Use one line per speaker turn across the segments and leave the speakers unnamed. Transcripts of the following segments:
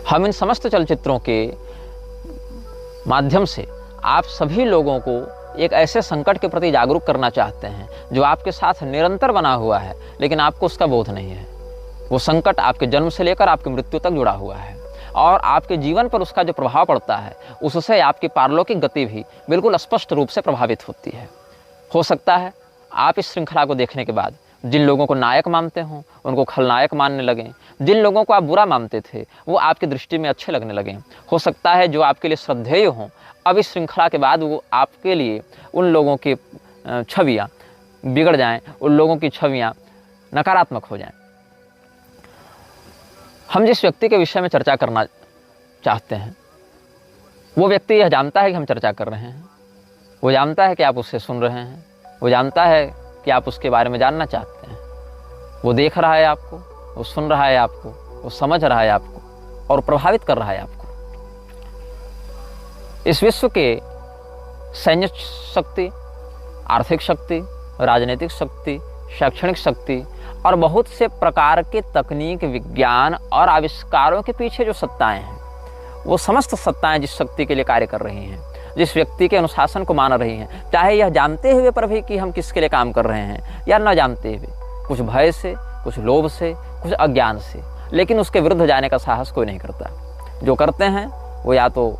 हम इन समस्त चलचित्रों के माध्यम से आप सभी लोगों को एक ऐसे संकट के प्रति जागरूक करना चाहते हैं जो आपके साथ निरंतर बना हुआ है, लेकिन आपको उसका बोध नहीं है। वो संकट आपके जन्म से लेकर आपकी मृत्यु तक जुड़ा हुआ है और आपके जीवन पर उसका जो प्रभाव पड़ता है उससे आपकी पारलौकिक गति भी बिल्कुल स्पष्ट रूप से प्रभावित होती है। हो सकता है आप इस श्रृंखला को देखने के बाद जिन लोगों को नायक मानते हों उनको खलनायक मानने लगें, जिन लोगों को आप बुरा मानते थे वो आपकी दृष्टि में अच्छे लगने लगें। हो सकता है जो आपके लिए श्रद्धेय हों अब इस श्रृंखला के बाद वो आपके लिए उन लोगों की छवियाँ बिगड़ जाएं, उन लोगों की छवियाँ नकारात्मक हो जाएं। हम जिस व्यक्ति के विषय में चर्चा करना चाहते हैं वो व्यक्ति यह जानता है कि हम चर्चा कर रहे हैं, वो जानता है कि आप उससे सुन रहे हैं, वो जानता है कि आप उसके बारे में जानना चाहते हैं। वो देख रहा है आपको, वो सुन रहा है आपको, वो समझ रहा है आपको और प्रभावित कर रहा है आपको। इस विश्व के सैन्य शक्ति, आर्थिक शक्ति, राजनीतिक शक्ति, शैक्षणिक शक्ति और बहुत से प्रकार के तकनीक, विज्ञान और आविष्कारों के पीछे जो सत्ताएं हैं वो समस्त सत्ताएं जिस शक्ति के लिए कार्य कर रही हैं, जिस व्यक्ति के अनुशासन को मान रही हैं, चाहे यह जानते हुए पर भी कि हम किसके लिए काम कर रहे हैं या न जानते हुए, कुछ भय से, कुछ लोभ से, कुछ अज्ञान से, लेकिन उसके विरुद्ध जाने का साहस कोई नहीं करता। जो करते हैं वो या तो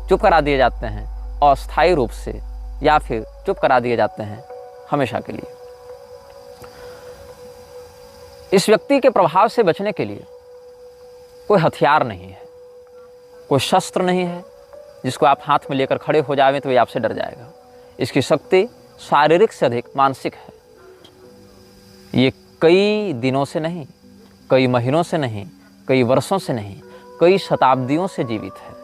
चुप करा दिए जाते हैं अस्थायी रूप से या फिर चुप करा दिए जाते हैं हमेशा के लिए। इस व्यक्ति के प्रभाव से बचने के लिए कोई हथियार नहीं है, कोई शस्त्र नहीं है जिसको आप हाथ में लेकर खड़े हो जाएं तो ये आपसे डर जाएगा। इसकी शक्ति शारीरिक से अधिक मानसिक है। ये कई दिनों से नहीं, कई महीनों से नहीं, कई वर्षों से नहीं, कई शताब्दियों से जीवित है।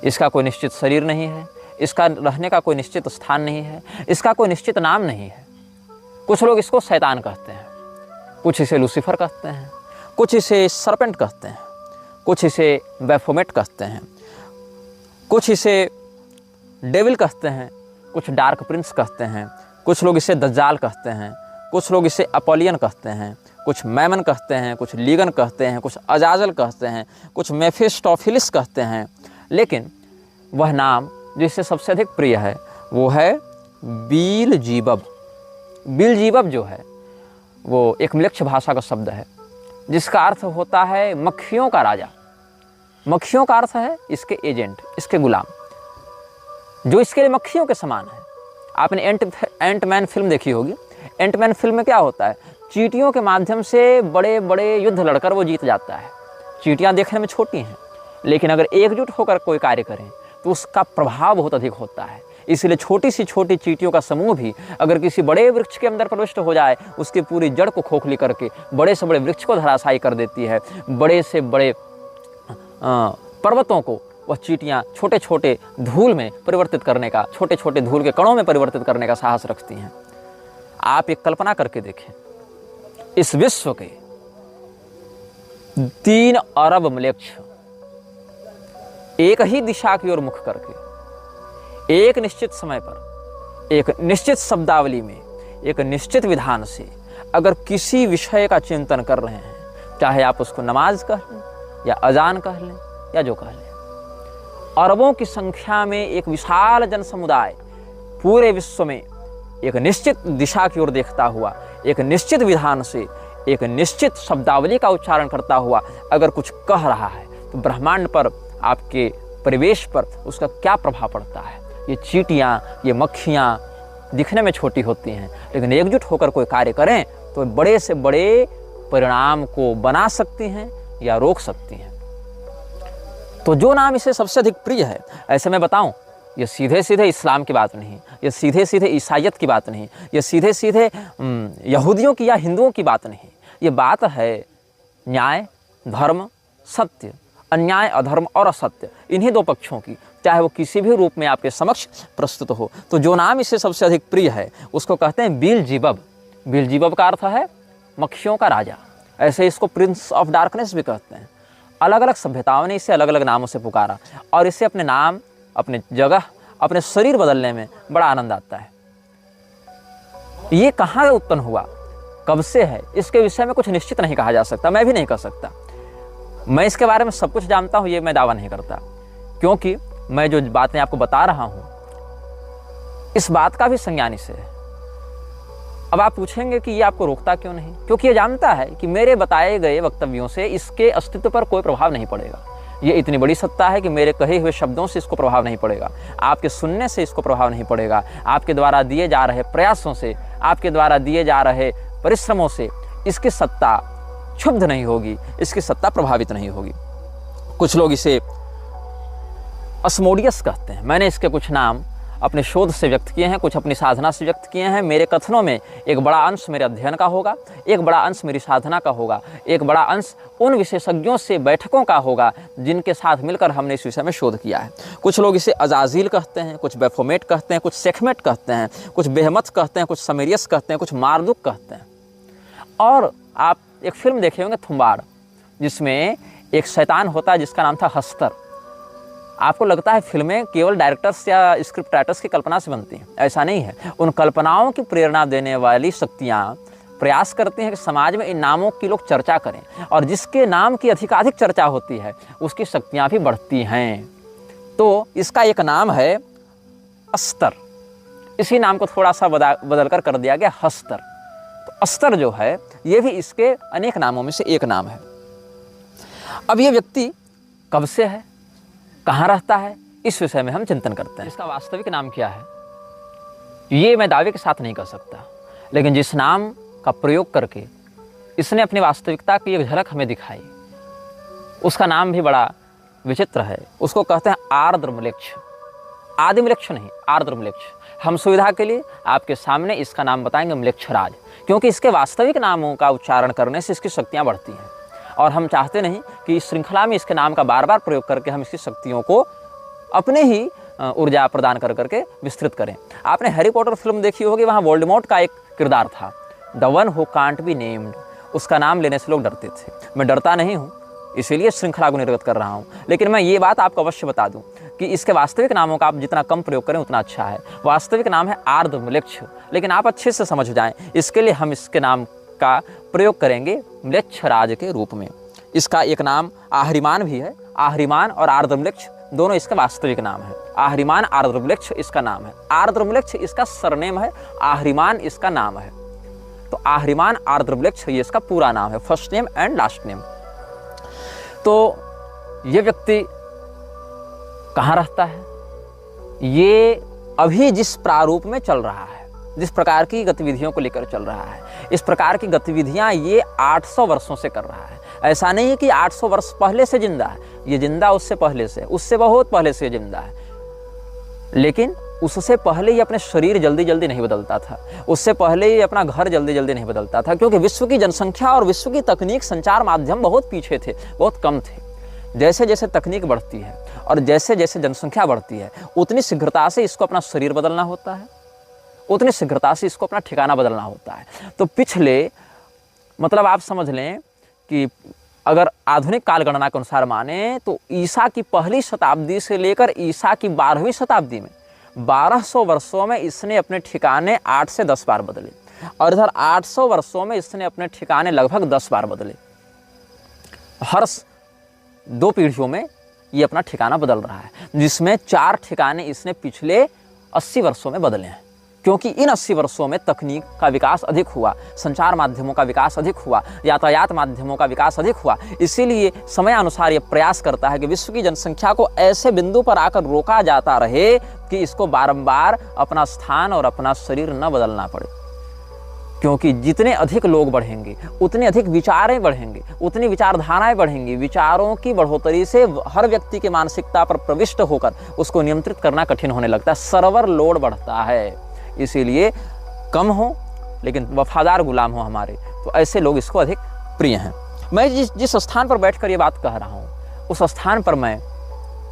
इसका कोई निश्चित शरीर नहीं है, इसका रहने का कोई निश्चित स्थान नहीं है, इसका कोई निश्चित नाम नहीं है। कुछ लोग इसको शैतान कहते हैं, कुछ इसे लूसीफर कहते हैं, कुछ इसे सरपेंट कहते हैं, कुछ इसे बैफोमेट कहते हैं, कुछ इसे डेविल कहते हैं, कुछ डार्क प्रिंस कहते हैं, कुछ लोग इसे दज्जाल कहते हैं, कुछ लोग इसे अपोलियन कहते हैं, कुछ मैमन कहते हैं, कुछ लीगन कहते हैं, कुछ अजाजल कहते हैं, कुछ मेफिस्टोफिलिस कहते हैं। लेकिन वह नाम जिससे सबसे अधिक प्रिय है वो है बीलजीबब। बीलजीबब जो है वो एक म्लेच्छ भाषा का शब्द है जिसका अर्थ होता है मक्खियों का राजा। मक्खियों का अर्थ है इसके एजेंट, इसके गुलाम, जो इसके लिए मक्खियों के समान है। आपने एंटमैन फिल्म देखी होगी। एंटमैन फिल्म में क्या होता है, चींटियों के माध्यम से बड़े बड़े युद्ध लड़कर वो जीत जाता है। चींटियाँ देखने में छोटी हैं लेकिन अगर एकजुट होकर कोई कार्य करें तो उसका प्रभाव बहुत अधिक होता है। इसलिए छोटी सी छोटी चींटियों का समूह भी अगर किसी बड़े वृक्ष के अंदर प्रविष्ट हो जाए उसकी पूरी जड़ को खोखली करके बड़े से बड़े वृक्ष को धराशायी कर देती है। बड़े से बड़े पर्वतों को वह चींटियाँ छोटे छोटे धूल में परिवर्तित करने का, छोटे छोटे धूल के कणों में परिवर्तित करने का साहस रखती हैं। आप एक कल्पना करके देखें, इस विश्व के 3 अरब म्लेच्छ एक ही दिशा की ओर मुख करके एक निश्चित समय पर, एक निश्चित शब्दावली में, एक निश्चित विधान से अगर किसी विषय का चिंतन कर रहे हैं, चाहे आप उसको नमाज कह लें या अजान कह लें या जो कह लें, अरबों की संख्या में एक विशाल जन समुदाय पूरे विश्व में एक निश्चित दिशा की ओर देखता हुआ, एक निश्चित विधान से, एक निश्चित शब्दावली का उच्चारण करता हुआ अगर कुछ कह रहा है तो ब्रह्मांड पर, आपके परिवेश पर उसका क्या प्रभाव पड़ता है। ये चींटियाँ, ये मक्खियाँ दिखने में छोटी होती हैं लेकिन एकजुट होकर कोई कार्य करें तो बड़े से बड़े परिणाम को बना सकती हैं या रोक सकती हैं। तो जो नाम इसे सबसे अधिक प्रिय है, ऐसे मैं बताऊं, ये सीधे सीधे इस्लाम की बात नहीं, ये सीधे सीधे ईसाइयत की बात नहीं, ये सीधे सीधे यहूदियों की या हिंदुओं की बात नहीं। ये बात है न्याय, धर्म, सत्य, अन्याय, अधर्म और असत्य, इन्हीं 2 पक्षों की, चाहे वो किसी भी रूप में आपके समक्ष प्रस्तुत हो। तो जो नाम इसे सबसे अधिक प्रिय है उसको कहते हैं बीलजीबब। बीलजीबब का अर्थ है मक्खियों का राजा। ऐसे इसको प्रिंस ऑफ डार्कनेस भी कहते हैं। अलग अलग सभ्यताओं ने इसे अलग अलग नामों से पुकारा और इसे अपने नाम, अपने जगह, अपने शरीर बदलने में बड़ा आनंद आता है। ये कहाँ उत्पन्न हुआ, कब से है, इसके विषय में कुछ निश्चित नहीं कहा जा सकता, मैं भी नहीं कह सकता। मैं इसके बारे में सब कुछ जानता हूँ, ये मैं दावा नहीं करता, क्योंकि मैं जो बातें आपको बता रहा हूँ इस बात का भी संज्ञान इससे है। अब आप पूछेंगे कि ये आपको रोकता क्यों नहीं? क्योंकि ये जानता है कि मेरे बताए गए वक्तव्यों से इसके अस्तित्व पर कोई प्रभाव नहीं पड़ेगा। ये इतनी बड़ी सत्ता है कि मेरे कहे हुए शब्दों से इसको प्रभाव नहीं पड़ेगा, आपके सुनने से इसको प्रभाव नहीं पड़ेगा, आपके द्वारा दिए जा रहे प्रयासों से, आपके द्वारा दिए जा रहे परिश्रमों से इसकी सत्ता क्षुब्ध नहीं होगी, इसकी सत्ता प्रभावित नहीं होगी। कुछ लोग इसे अस्मोडियस कहते हैं। मैंने इसके कुछ नाम अपने शोध से व्यक्त किए हैं, कुछ अपनी साधना से व्यक्त किए हैं। मेरे कथनों में एक बड़ा अंश मेरे अध्ययन का होगा, एक बड़ा अंश मेरी साधना का होगा, एक बड़ा अंश उन विशेषज्ञों से बैठकों का होगा जिनके साथ मिलकर हमने इस विषय में शोध किया है। कुछ लोग इसे अजाजिल कहते हैं, कुछ बेफोमेट कहते हैं, कुछ सेखमेट कहते हैं, कुछ बेहमत कहते हैं, कुछ समेरियस कहते हैं, कुछ मारदुक कहते हैं। और आप एक फिल्म देखे होंगे थुम्बाड़, जिसमें एक शैतान होता है जिसका नाम था हस्तर। आपको लगता है फिल्में केवल डायरेक्टर्स या स्क्रिप्ट राइटर्स की कल्पना से बनती हैं, ऐसा नहीं है। उन कल्पनाओं की प्रेरणा देने वाली शक्तियाँ प्रयास करती हैं कि समाज में इन नामों की लोग चर्चा करें, और जिसके नाम की अधिकाधिक चर्चा होती है उसकी शक्तियाँ भी बढ़ती हैं। तो इसका एक नाम है अस्तर, इसी नाम को थोड़ा सा बदल कर दिया गया हस्तर। तो अस्तर जो है ये भी इसके अनेक नामों में से एक नाम है। अब ये व्यक्ति कब से है, कहाँ रहता है, इस विषय में हम चिंतन करते हैं। इसका वास्तविक नाम क्या है ये मैं दावे के साथ नहीं कर सकता, लेकिन जिस नाम का प्रयोग करके इसने अपनी वास्तविकता की एक झलक हमें दिखाई, उसका नाम भी बड़ा विचित्र है। उसको कहते हैं आर्द्र म्लेच्छ। आदि म्लेच्छ नहीं, आर्द्र म्लेच्छ। हम सुविधा के लिए आपके सामने इसका नाम बताएंगे म्लेच्छराज, क्योंकि इसके वास्तविक नामों का उच्चारण करने से इसकी शक्तियाँ बढ़ती हैं, और हम चाहते नहीं कि इस श्रृंखला में इसके नाम का बार बार प्रयोग करके हम इसकी शक्तियों को अपने ही ऊर्जा प्रदान कर करके विस्तृत करें। आपने हैरी पॉटर फिल्म देखी होगी, वहाँ वोल्डेमॉर्ट का एक किरदार था, the one who can't be named. उसका नाम लेने से लोग डरते थे। मैं डरता नहीं हूँ, इसीलिए श्रृंखला को निर्गत कर रहा हूँ, लेकिन मैं ये बात आपको अवश्य बता दूँ कि इसके वास्तविक नामों का आप जितना कम प्रयोग करें उतना अच्छा है। वास्तविक नाम है आर्द्र म्लेच्छ, लेकिन आप अच्छे से समझ जाएं, इसके लिए हम इसके नाम का प्रयोग करेंगे म्लेच्छराज के रूप में। इसका एक नाम आहरिमान भी है। आहरिमान और आर्द्रम्लेच्छ दोनों इसका वास्तविक नाम है। आहरिमान आर्द्रम्लेच्छ इसका नाम है, आर्द्रम्लेच्छ इसका सरनेम है, आहरिमान इसका नाम है। तो आहरिमान आर्द्रम्लेच्छ ये इसका पूरा नाम है, first name and last name. तो ये व्यक्ति कहाँ रहता है, ये अभी जिस प्रारूप में चल रहा है, जिस प्रकार की गतिविधियों को लेकर चल रहा है, इस प्रकार की गतिविधियां ये 800 वर्षों से कर रहा है। ऐसा नहीं है कि 800 वर्ष पहले से जिंदा है, ये जिंदा उससे पहले से, उससे बहुत पहले से जिंदा है, लेकिन उससे पहले ही अपने शरीर जल्दी जल्दी नहीं बदलता था, उससे पहले ही अपना घर जल्दी जल्दी नहीं बदलता था, क्योंकि विश्व की जनसंख्या और विश्व की तकनीक, संचार माध्यम बहुत पीछे थे, बहुत कम थे। जैसे जैसे तकनीक बढ़ती है और जैसे जैसे जनसंख्या बढ़ती है, उतनी शीघ्रता से इसको अपना शरीर बदलना होता है, उतनी शीघ्रता से इसको अपना ठिकाना बदलना होता है। तो पिछले मतलब आप समझ लें कि अगर आधुनिक काल गणना के अनुसार माने तो ईसा की पहली शताब्दी से लेकर ईसा की 12वीं शताब्दी में 1200 वर्षों में इसने अपने ठिकाने 8 से 10 बार बदले, और इधर 800 वर्षों में इसने अपने ठिकाने लगभग 10 बार बदले। हर 2 पीढ़ियों में ये अपना ठिकाना बदल रहा है, जिसमें 4 ठिकाने इसने पिछले 80 वर्षों में बदले हैं, क्योंकि इन 80 वर्षों में तकनीक का विकास अधिक हुआ, संचार माध्यमों का विकास अधिक हुआ, यातायात माध्यमों का विकास अधिक हुआ। इसीलिए समयानुसार ये प्रयास करता है कि विश्व की जनसंख्या को ऐसे बिंदु पर आकर रोका जाता रहे कि इसको बारंबार अपना स्थान और अपना शरीर न बदलना पड़े, क्योंकि जितने अधिक लोग बढ़ेंगे उतने अधिक विचारें बढ़ेंगे, उतनी विचारधाराएं बढ़ेंगी। विचारों की बढ़ोतरी से हर व्यक्ति की मानसिकता पर प्रविष्ट होकर उसको नियंत्रित करना कठिन होने लगता है, सर्वर लोड बढ़ता है। इसीलिए कम हो लेकिन वफादार गुलाम हो हमारे, तो ऐसे लोग इसको अधिक प्रिय हैं। मैं जिस स्थान पर बैठकर ये बात कह रहा हूँ, उस स्थान पर मैं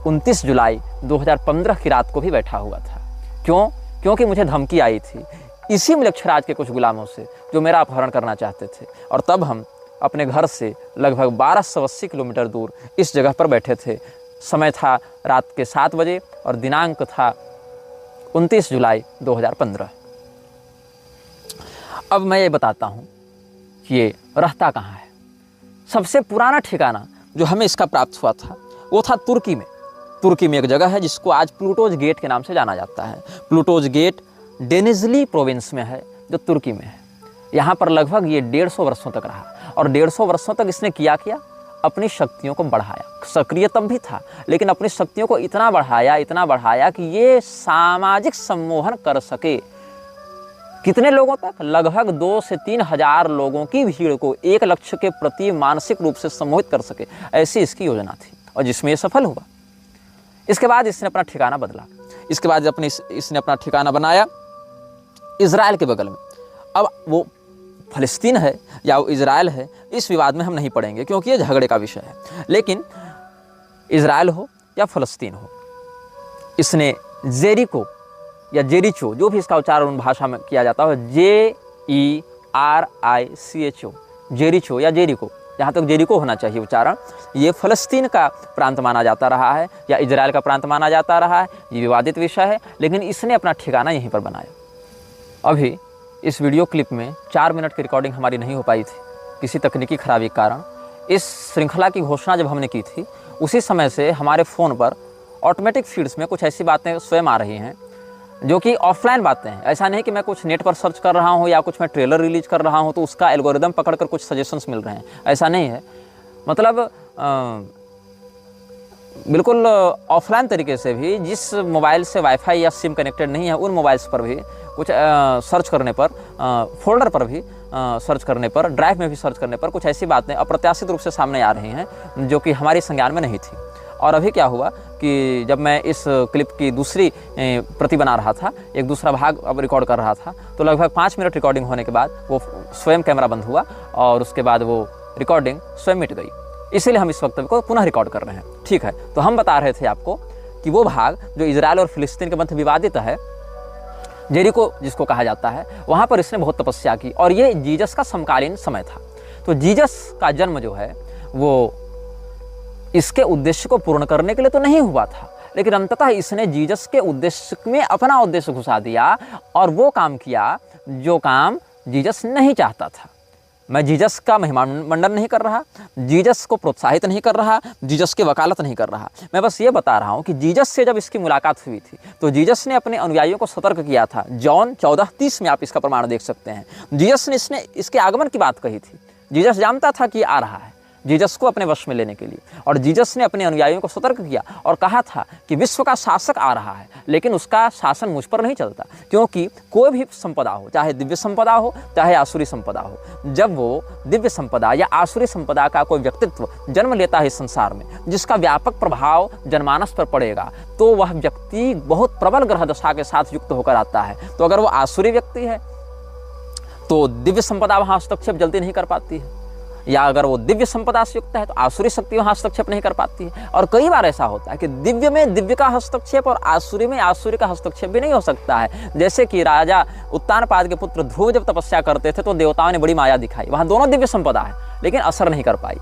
29 जुलाई 2015 की रात को भी बैठा हुआ था। क्यों? क्योंकि मुझे धमकी आई थी इसी म्लेच्छराज के कुछ गुलामों से, जो मेरा अपहरण करना चाहते थे, और तब हम अपने घर से लगभग 1280 किलोमीटर दूर इस जगह पर बैठे थे। समय था रात के 7 बजे और दिनांक था 29 जुलाई 2015। अब मैं ये बताता हूँ कि ये रहता कहाँ है। सबसे पुराना ठिकाना जो हमें इसका प्राप्त हुआ था वो था तुर्की में। तुर्की में एक जगह है जिसको आज प्लूटोज गेट के नाम से जाना जाता है। प्लूटोज गेट डेनिजली प्रोविंस में है, जो तुर्की में है। यहाँ पर लगभग ये 150 वर्षों तक रहा और 150 वर्षों तक इसने किया अपनी शक्तियों को बढ़ाया। सक्रिय तब भी था, लेकिन अपनी शक्तियों को इतना बढ़ाया कि ये सामाजिक सम्मोहन कर सके। कितने लोगों तक? लगभग 2 से 3 हजार लोगों की भीड़ को एक लक्ष्य के प्रति मानसिक रूप से सम्मोहित कर सके, ऐसी इसकी योजना थी और जिसमें ये सफल हुआ। इसके बाद इसने अपना ठिकाना बदला। इसके बाद इसने अपना ठिकाना बनाया इजराइल के बगल में। अब वो फ़लस्तीन है या वो इजराइल है, इस विवाद में हम नहीं पड़ेंगे क्योंकि ये झगड़े का विषय है। लेकिन इजराइल हो या फ़लस्तीन हो, इसने जेरिको या जेरिचो, जो भी इसका उच्चारण भाषा में किया जाता है, JERICHO, जेरिचो या जेरिको, जहाँ तक जेरिको होना चाहिए उच्चारण, ये फ़लस्तीन का प्रांत माना जाता रहा है या इजराइल का प्रांत माना जाता रहा है। ये विवादित विषय है, लेकिन इसने अपना ठिकाना यहीं पर बनाया। अभी इस वीडियो क्लिप में 4 मिनट की रिकॉर्डिंग हमारी नहीं हो पाई थी किसी तकनीकी खराबी के कारण। इस श्रृंखला की घोषणा जब हमने की थी, उसी समय से हमारे फ़ोन पर ऑटोमेटिक फीड्स में कुछ ऐसी बातें स्वयं आ रही हैं जो कि ऑफलाइन बातें हैं। ऐसा नहीं कि मैं कुछ नेट पर सर्च कर रहा हूँ या कुछ मैं ट्रेलर रिलीज कर रहा हूँ तो उसका एल्गोरिदम पकड़कर कुछ सजेशंस मिल रहे हैं, ऐसा नहीं है। मतलब बिल्कुल ऑफलाइन तरीके से भी जिस मोबाइल से वाईफाई या सिम कनेक्टेड नहीं है, उन मोबाइल्स पर भी कुछ सर्च करने पर, फोल्डर पर भी सर्च करने पर, ड्राइव में भी सर्च करने पर कुछ ऐसी बातें अप्रत्याशित रूप से सामने आ रही हैं जो कि हमारी संज्ञान में नहीं थी। और अभी क्या हुआ कि जब मैं इस क्लिप की दूसरी प्रति बना रहा था, एक दूसरा भाग अब रिकॉर्ड कर रहा था, तो लगभग 5 मिनट रिकॉर्डिंग होने के बाद वो स्वयं कैमरा बंद हुआ और उसके बाद वो रिकॉर्डिंग स्वयं मिट गई। इसीलिए हम इस वक्तव्य को पुनः रिकॉर्ड कर रहे हैं। ठीक है, तो हम बता रहे थे आपको कि वो भाग जो इजराइल और फिलिस्तीन के मध्य विवादित है, जेरिको जिसको कहा जाता है, वहाँ पर इसने बहुत तपस्या की और ये जीसस का समकालीन समय था। तो जीसस का जन्म जो है वो इसके उद्देश्य को पूर्ण करने के लिए तो नहीं हुआ था, लेकिन अंततः इसने जीसस के उद्देश्य में अपना उद्देश्य घुसा दिया और वो काम किया जो काम जीसस नहीं चाहता था। मैं जीसस का महिमामंडन नहीं कर रहा, जीसस को प्रोत्साहित नहीं कर रहा, जीसस की वकालत नहीं कर रहा। मैं बस ये बता रहा हूँ कि जीसस से जब इसकी मुलाकात हुई थी तो जीसस ने अपने अनुयायियों को सतर्क किया था। जॉन 14:30 में आप इसका प्रमाण देख सकते हैं। जीसस ने इसके आगमन की बात कही थी। जीसस जानता था कि आ रहा है जीसस को अपने वश में लेने के लिए, और जीसस ने अपने अनुयायियों को सतर्क किया और कहा था कि विश्व का शासक आ रहा है, लेकिन उसका शासन मुझ पर नहीं चलता, क्योंकि कोई भी संपदा हो, चाहे दिव्य संपदा हो चाहे आसुरी संपदा हो, जब वो दिव्य संपदा या आसुरी संपदा का कोई व्यक्तित्व जन्म लेता है इस संसार में जिसका व्यापक प्रभाव जनमानस पर पड़ेगा, तो वह व्यक्ति बहुत प्रबल ग्रह दशा के साथ युक्त होकर आता है। तो अगर वो आसुरी व्यक्ति है तो दिव्य संपदा वहाँ हस्तक्षेप जल्दी नहीं कर पाती है, या अगर वो दिव्य संपदा से युक्त है तो आसुरी शक्ति वहाँ हस्तक्षेप नहीं कर पाती है। और कई बार ऐसा होता है कि दिव्य में दिव्य का हस्तक्षेप और आसुरी में आसुरी का हस्तक्षेप भी नहीं हो सकता है। जैसे कि राजा उत्तानपाद के पुत्र ध्रुव जब तपस्या करते थे तो देवताओं ने बड़ी माया दिखाई, वहाँ दोनों दिव्य संपदा है लेकिन असर नहीं कर पाई।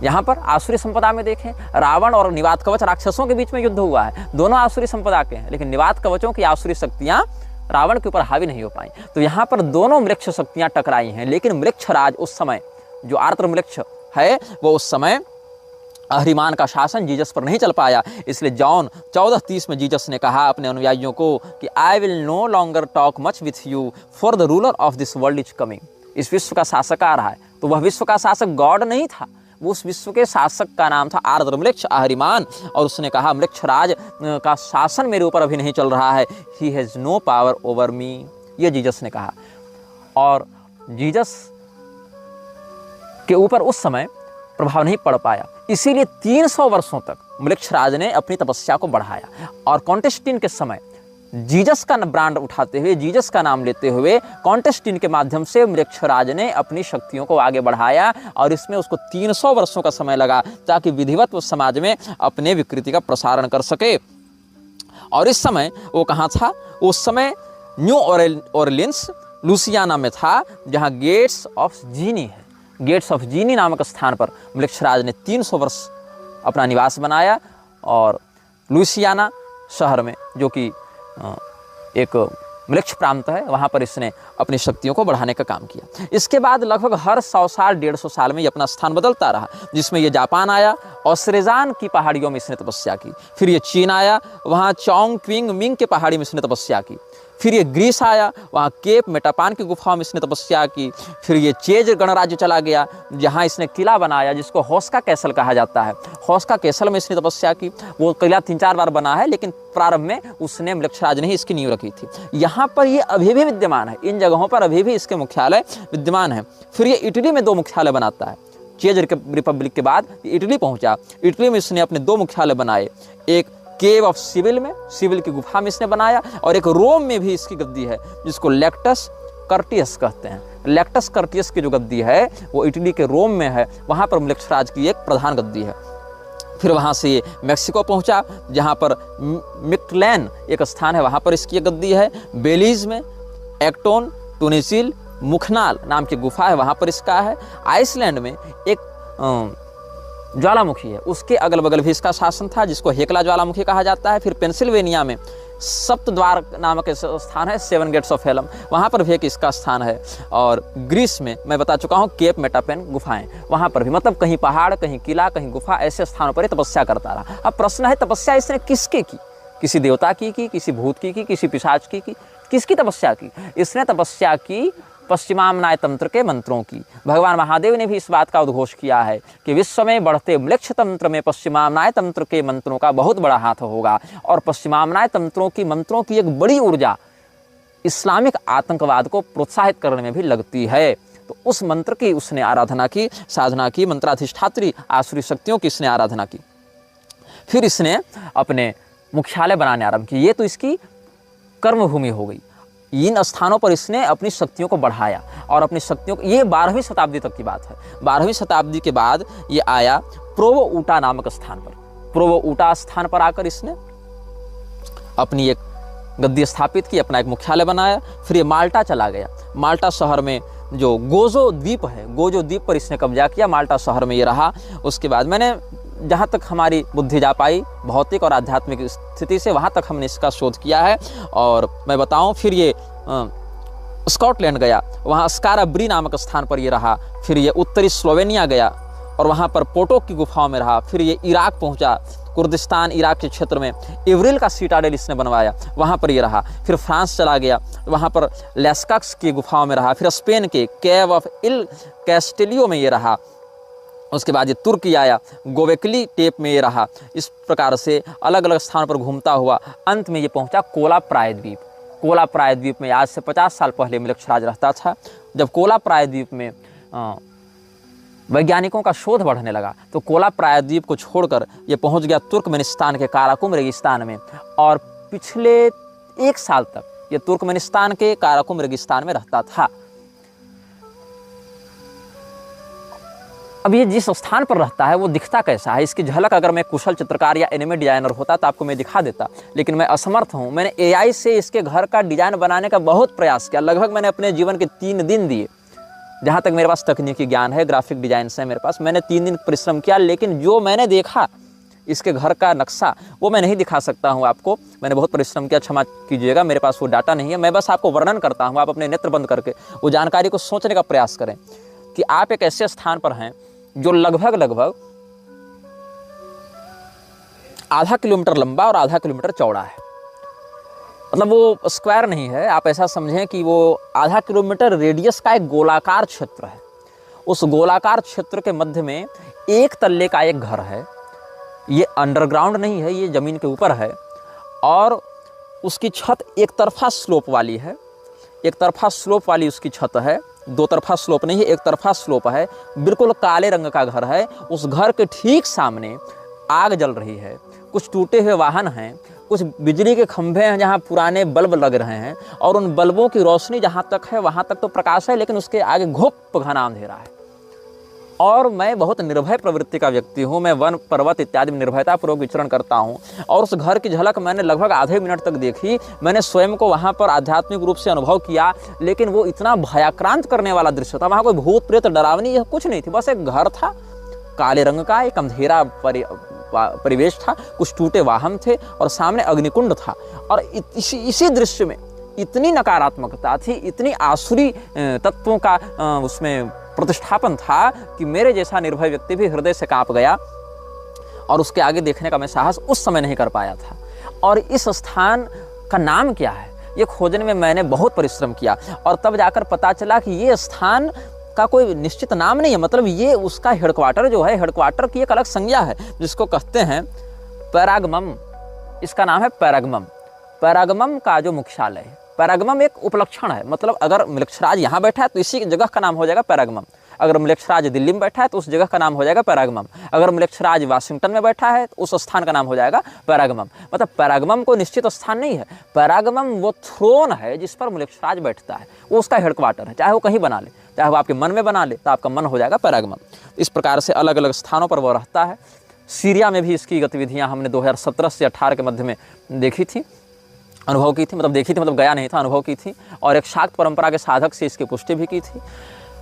यहाँ पर आसुरी संपदा में देखें, रावण और निवात कवच राक्षसों के बीच में युद्ध हुआ है, दोनों आसुरी संपदा के हैं, लेकिन निवात कवचों की आसुरी शक्तियाँ रावण के ऊपर हावी नहीं हो पाई। तो यहाँ पर दोनों मृक्ष शक्तियाँ टकराई हैं, लेकिन मृक्षराज उस समय, जो आर्द्र मृक्ष है, वो उस समय अहरिमान का शासन जीसस पर नहीं चल पाया। इसलिए जॉन 14:30 में जीसस ने कहा अपने अनुयायियों को कि I will no longer talk much with you for the ruler of this world is coming. इस विश्व का शासक आ रहा है। तो वह विश्व का शासक गॉड नहीं था, वो उस विश्व के शासक का नाम था आर्द्र मृक्ष अहरिमान। और उसने कहा मृक्षराज का शासन मेरे ऊपर अभी नहीं चल रहा है, he has no power over me, ये जीसस ने कहा। और जीसस के ऊपर उस समय प्रभाव नहीं पड़ पाया, इसीलिए 300 वर्षों तक मृक्षराज ने अपनी तपस्या को बढ़ाया। और कॉन्टेस्टिन के समय जीसस का ब्रांड उठाते हुए, जीसस का नाम लेते हुए कॉन्टेस्टिन के माध्यम से मृक्षराज ने अपनी शक्तियों को आगे बढ़ाया, और इसमें उसको 300 वर्षों का समय लगा ताकि विधिवत वो समाज में अपने विकृति का प्रसारण कर सके। और इस समय वो कहाँ था? उस समय न्यू ऑरलिन्स लुसियाना में था, जहाँ गेट्स ऑफ जीनी है। गेट्स ऑफ जीनी नामक स्थान पर मृक्षराज ने 300 वर्ष अपना निवास बनाया, और लुसियाना शहर में, जो कि एक मोक्ष प्राप्त है, वहाँ पर इसने अपनी शक्तियों को बढ़ाने का काम किया। इसके बाद लगभग हर 100 साल 150 साल में ये अपना स्थान बदलता रहा, जिसमें ये जापान आया और श्रेजान की पहाड़ियों में इसने तपस्या की। फिर ये चीन आया, वहाँ चौंग क्विंग मिंग के पहाड़ी में इसने तपस्या की। फिर ये ग्रीस आया, वहाँ केप मेटापान की गुफाओं में इसने तपस्या की। फिर ये चेज गणराज्य चला गया, जहाँ इसने किला बनाया जिसको होस्का कैसल कहा जाता है। होस्का कैसल में इसने तपस्या की। वो किला 3-4 बार बना है, लेकिन प्रारंभ में उसने मृक्षराज ने ही इसकी नींव रखी थी। यहाँ पर ये अभी भी विद्यमान है, इन जगहों पर अभी भी इसके मुख्यालय विद्यमान है। फिर ये इटली में 2 मुख्यालय बनाता है। चेज रिपब्लिक के बाद इटली पहुँचा। इटली में इसने अपने 2 मुख्यालय बनाए, एक केव ऑफ सिविल में, सिविल की गुफा में इसने बनाया, और एक रोम में भी इसकी गद्दी है जिसको लेक्टस कर्टियस कहते हैं। लेक्टस कर्टियस की जो गद्दी है वो इटली के रोम में है, वहाँ पर मृक्षराज की एक प्रधान गद्दी है। फिर वहाँ से ये मैक्सिको पहुँचा, जहाँ पर मिक्टलैन एक स्थान है, वहाँ पर इसकी एक गद्दी है। बेलीज में एक्टोन टूनिसिल मुखनाल नाम की गुफा है, वहाँ पर इसका है। आइसलैंड में एक ज्वालामुखी है, उसके अगल बगल भी इसका शासन था, जिसको हेकला ज्वालामुखी कहा जाता है। फिर पेंसिल्वेनिया में सप्तद्वार नामक स्थान है, 7 गेट्स ऑफ हेलम, वहाँ पर भी एक इसका स्थान है। और ग्रीस में मैं बता चुका हूँ केप मेटापेन गुफाएं, वहाँ पर भी, मतलब कहीं पहाड़, कहीं किला, कहीं गुफा, ऐसे स्थानों पर तपस्या करता रहा। अब प्रश्न है, तपस्या इसने किसके की? किसी देवता की, किसी भूत की, किसी पिशाच की, किसकी तपस्या की? इसने तपस्या की पश्चिमामनाय तंत्र के मंत्रों की। भगवान महादेव ने भी इस बात का उद्घोष किया है कि विश्व में बढ़ते मोक्ष तंत्र में पश्चिमामनाय तंत्र के मंत्रों का बहुत बड़ा हाथ होगा, और पश्चिमामनाय तंत्रों की एक बड़ी ऊर्जा इस्लामिक आतंकवाद को प्रोत्साहित करने में भी लगती है। तो उस मंत्र की उसने आराधना की, साधना की, मंत्राधिष्ठात्री आसुरी शक्तियों की इसने आराधना की। फिर इसने अपने मुख्यालय बनाने आरंभ की। ये तो इसकी कर्मभूमि हो गई। इन स्थानों पर इसने अपनी शक्तियों को बढ़ाया और अपनी शक्तियों को, ये 12वीं शताब्दी तक की बात है। 12वीं शताब्दी के बाद ये आया प्रोवो ऊटा नामक स्थान पर। प्रोवो ऊटा स्थान पर आकर इसने अपनी एक गद्दी स्थापित की, अपना एक मुख्यालय बनाया। फिर ये माल्टा चला गया। माल्टा शहर में जो गोजो द्वीप है, गोजो द्वीप पर इसने कब्जा किया। माल्टा शहर में ये रहा। उसके बाद मैंने जहाँ तक हमारी बुद्धि जा पाई भौतिक और आध्यात्मिक स्थिति से, वहाँ तक हमने इसका शोध किया है। और मैं बताऊँ, फिर ये स्कॉटलैंड गया, वहाँ स्काराब्री नामक स्थान पर ये रहा। फिर ये उत्तरी स्लोवेनिया गया और वहाँ पर पोटोक की गुफाओं में रहा। फिर ये इराक पहुँचा, कुर्दिस्तान इराक के क्षेत्र में इवरिल का सीटाडेल इसने बनवाया, वहाँ पर ये रहा। फिर फ्रांस चला गया, वहाँ पर लेस्कक्स की गुफाओं में रहा। फिर स्पेन के केव ऑफ इल कैस्टेलियो में ये रहा। उसके बाद ये तुर्की आया, गोवेकली टेप में ये रहा। इस प्रकार से अलग अलग स्थानों पर घूमता हुआ अंत में ये पहुंचा कोला प्रायद्वीप। कोला प्रायद्वीप में आज से 50 साल पहले मृक्षराज रहता था। जब कोला प्रायद्वीप में वैज्ञानिकों का शोध बढ़ने लगा तो कोला प्रायद्वीप को छोड़कर ये पहुंच गया तुर्कमेनिस्तान के काराकुम रेगिस्तान में, और पिछले 1 साल तक ये तुर्कमेनिस्तान के काराकुम रेगिस्तान में रहता था। अब ये जिस स्थान पर रहता है वो दिखता कैसा है, इसकी झलक अगर मैं कुशल चित्रकार या एनिमे डिजाइनर होता तो आपको मैं दिखा देता, लेकिन मैं असमर्थ हूँ। मैंने एआई से इसके घर का डिजाइन बनाने का बहुत प्रयास किया। लगभग मैंने अपने जीवन के 3 दिन दिए, जहाँ तक मेरे पास तकनीकी ज्ञान है, ग्राफिक डिजाइन है मेरे पास। मैंने 3 दिन परिश्रम किया, लेकिन जो मैंने देखा इसके घर का नक्शा वो मैं नहीं दिखा सकता हूँ आपको। मैंने बहुत परिश्रम किया, क्षमा कीजिएगा, मेरे पास वो डाटा नहीं है। मैं बस आपको वर्णन करता हूँ, आप अपने नेत्र बंद करके वो जानकारी को सोचने का प्रयास करें कि आप एक ऐसे स्थान पर हैं जो लगभग आधा किलोमीटर लंबा और आधा किलोमीटर चौड़ा है। मतलब वो स्क्वायर नहीं है, आप ऐसा समझें कि वो आधा किलोमीटर रेडियस का एक गोलाकार क्षेत्र है। उस गोलाकार क्षेत्र के मध्य में 1 तल्ले का एक घर है। ये अंडरग्राउंड नहीं है, ये ज़मीन के ऊपर है, और उसकी छत एक तरफा स्लोप वाली है। एक तरफा स्लोप वाली उसकी छत है, 2 तरफा स्लोप नहीं है, एक तरफा स्लोप है। बिल्कुल काले रंग का घर है। उस घर के ठीक सामने आग जल रही है। कुछ टूटे हुए वाहन हैं, कुछ बिजली के खंभे हैं जहाँ पुराने बल्ब लग रहे हैं, और उन बल्बों की रोशनी जहाँ तक है वहाँ तक तो प्रकाश है, लेकिन उसके आगे घुप घना अंधेरा है। और मैं बहुत निर्भय प्रवृत्ति का व्यक्ति हूँ। मैं वन पर्वत इत्यादि में निर्भयतापूर्वक विचरण करता हूँ, और उस घर की झलक मैंने लगभग आधे मिनट तक देखी। मैंने स्वयं को वहाँ पर आध्यात्मिक रूप से अनुभव किया, लेकिन वो इतना भयाक्रांत करने वाला दृश्य था। वहाँ कोई भूत प्रेत डरावनी यह कुछ नहीं थी, बस एक घर था काले रंग का, एक अंधेरा परिवेश था, कुछ टूटे वाहन थे और सामने अग्निकुंड था। और इसी दृश्य में इतनी नकारात्मकता थी, इतनी आसुरी तत्वों का उसमें प्रतिष्ठापन था कि मेरे जैसा निर्भय व्यक्ति भी हृदय से कांप गया और उसके आगे देखने का मैं साहस उस समय नहीं कर पाया था। और इस स्थान का नाम क्या है, ये खोजने में मैंने बहुत परिश्रम किया और तब जाकर पता चला कि ये स्थान का कोई निश्चित नाम नहीं है। मतलब ये उसका हेडक्वार्टर जो है, हेडक्वार्टर की एक अलग संज्ञा है जिसको कहते हैं पैरागमम। इसका नाम है पैरागमम। पैरागमम का जो मुख्यालय है, पैरागमम एक उपलक्षण है। मतलब अगर म्लेच्छराज यहाँ बैठा है तो इसी जगह का नाम हो जाएगा पैरागमम। अगर म्लेच्छराज दिल्ली में बैठा है तो उस जगह का नाम हो जाएगा पैरागमम। अगर म्लेच्छराज वाशिंगटन में बैठा है तो उस स्थान का नाम हो जाएगा पैरागमम। मतलब पैरागमम कोई निश्चित स्थान नहीं है, पैरागमम वो थ्रोन है जिस पर म्लेच्छराज बैठता है, वो उसका हेडक्वार्टर है। चाहे वो कहीं बना ले, चाहे वो आपके मन में बना ले, तो आपका मन हो जाएगा पैरागमम। इस प्रकार से अलग अलग स्थानों पर वो रहता है। सीरिया में भी इसकी गतिविधियाँ हमने 2017 से 18 के मध्य में देखी थी, अनुभव की थी। मतलब देखी थी मतलब गया नहीं था, अनुभव की थी। और एक शाक्त परंपरा के साधक से इसकी पुष्टि भी की थी।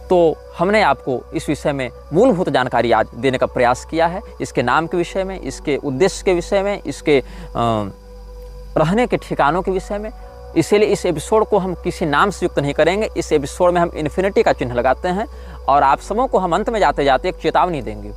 तो हमने आपको इस विषय में मूलभूत जानकारी आज देने का प्रयास किया है, इसके नाम के विषय में, इसके उद्देश्य के विषय में, इसके रहने के ठिकानों के विषय में। इसीलिए इस एपिसोड को हम किसी नाम से युक्त नहीं करेंगे। इस एपिसोड में हम इन्फिनिटी का चिन्ह लगाते हैं और आप सबों को हम अंत में जाते जाते एक चेतावनी देंगे।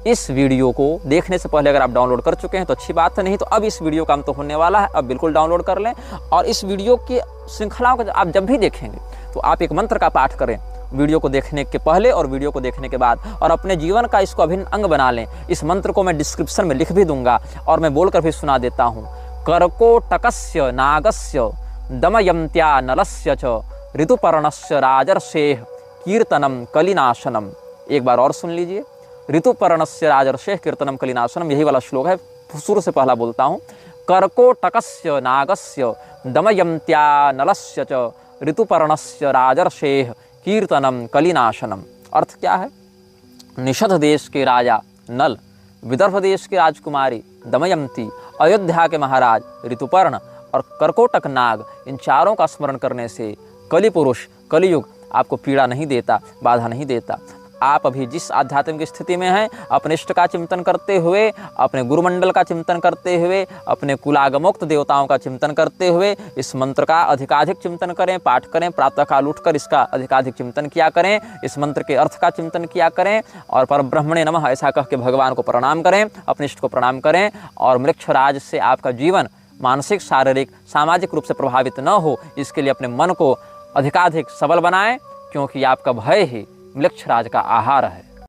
इस वीडियो को देखने से पहले अगर आप डाउनलोड कर चुके हैं तो अच्छी बात है, नहीं तो अब इस वीडियो का अंत तो होने वाला है, अब बिल्कुल डाउनलोड कर लें। और इस वीडियो की श्रृंखलाओं को आप जब भी देखेंगे तो आप एक मंत्र का पाठ करें वीडियो को देखने के पहले और वीडियो को देखने के बाद, और अपने जीवन का इसको अभिन्न अंग बना लें। इस मंत्र को मैं डिस्क्रिप्शन में लिख भी दूंगा और मैं बोलकर भी सुना देता हूँ। कर्कोटकस्य नागस्य दमयन्त्या नलस्य च ऋतुपर्णस्य राजर्षेः कीर्तनम कलिनाशनम। एक बार और सुन लीजिए। ऋतुपर्णस्य राजर्षेः कीर्तनम कलिनाशनम, यही वाला श्लोक है। शुरू से पहला बोलता हूँ। कर्कोटकस्य नागस्य दमयन्त्या नलस्य च ऋतुपर्णस्य राजर्षेः कीर्तनम कलिनाशनम। अर्थ क्या है? निषध देश के राजा नल, विदर्भ देश की राजकुमारी दमयंती, अयोध्या के महाराज ऋतुपर्ण और कर्कोटक नाग, इन चारों का स्मरण करने से कलि पुरुष, कलियुग आपको पीड़ा नहीं देता, बाधा नहीं देता। आप अभी जिस आध्यात्मिक स्थिति में हैं, अपने इष्ट का चिंतन करते हुए, अपने गुरुमंडल का चिंतन करते हुए, अपने कुलागमोक्त देवताओं का चिंतन करते हुए इस मंत्र का अधिकाधिक चिंतन करें, पाठ करें। प्रातःकाल उठकर इसका अधिकाधिक चिंतन किया करें, इस मंत्र के अर्थ का चिंतन किया करें और परब्रह्मणे नमः ऐसा कह के भगवान को प्रणाम करें, अपने इष्ट को प्रणाम करें। और म्लेच्छराज से आपका जीवन मानसिक, शारीरिक, सामाजिक रूप से प्रभावित न हो, इसके लिए अपने मन को अधिकाधिक सबल बनाएं, क्योंकि आपका भय ही म्लेच्छराज का आहार है।